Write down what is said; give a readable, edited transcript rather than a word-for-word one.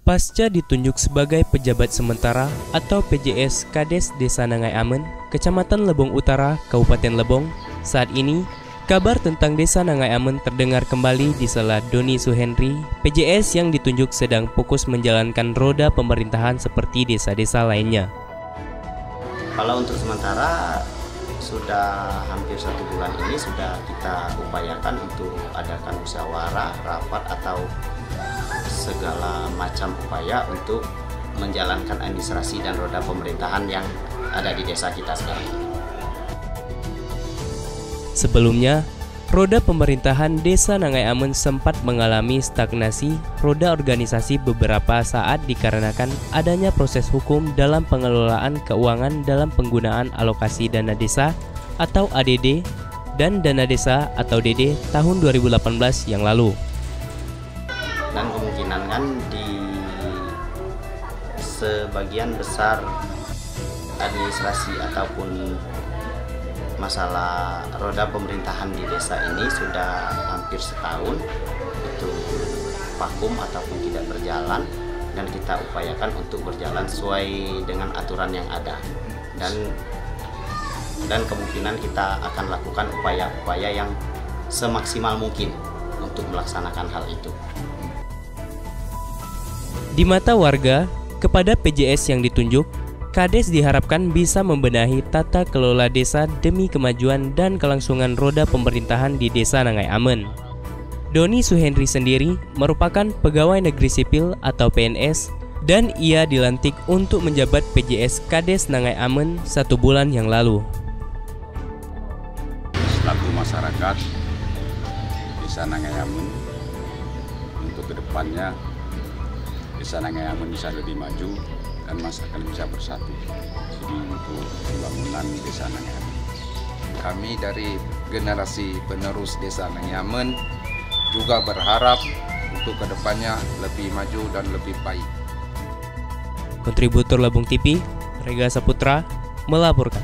Pasca ditunjuk sebagai pejabat sementara atau PJS Kades Desa Nangai Amen, Kecamatan Lebong Utara, Kabupaten Lebong, saat ini kabar tentang Desa Nangai Amen terdengar kembali di sela Doni Suhendri, PJS yang ditunjuk sedang fokus menjalankan roda pemerintahan seperti desa-desa lainnya. Kalau untuk sementara sudah hampir 1 bulan ini sudah kita upayakan untuk adakan musyawarah, rapat atau segala macam upaya untuk menjalankan administrasi dan roda pemerintahan yang ada di desa kita sekarang. Sebelumnya, roda pemerintahan Desa Nangai Amen sempat mengalami stagnasi roda organisasi beberapa saat dikarenakan adanya proses hukum dalam pengelolaan keuangan dalam penggunaan alokasi dana desa atau ADD dan dana desa atau DD tahun 2018 yang lalu. Dan kemungkinan kan di sebagian besar administrasi ataupun masalah roda pemerintahan di desa ini sudah hampir setahun itu vakum ataupun tidak berjalan, dan kita upayakan untuk berjalan sesuai dengan aturan yang ada, dan kemungkinan kita akan lakukan upaya-upaya yang semaksimal mungkin untuk melaksanakan hal itu. Di mata warga, kepada PJS yang ditunjuk, Kades diharapkan bisa membenahi tata kelola desa demi kemajuan dan kelangsungan roda pemerintahan di Desa Nangai Amen. Doni Suhendri sendiri merupakan pegawai negeri sipil atau PNS, dan ia dilantik untuk menjabat PJS Kades Nangai Amen 1 bulan yang lalu. Selaku masyarakat Desa Nangai Amen, untuk kedepannya Desa Nangai Amen bisa lebih maju dan masyarakat bisa bersatu. Jadi untuk pembangunan Desa Nangai Amen, kami dari generasi penerus Desa Nangai Amen juga berharap untuk kedepannya lebih maju dan lebih baik. Kontributor Labung TV, Rega Saputra, melaporkan.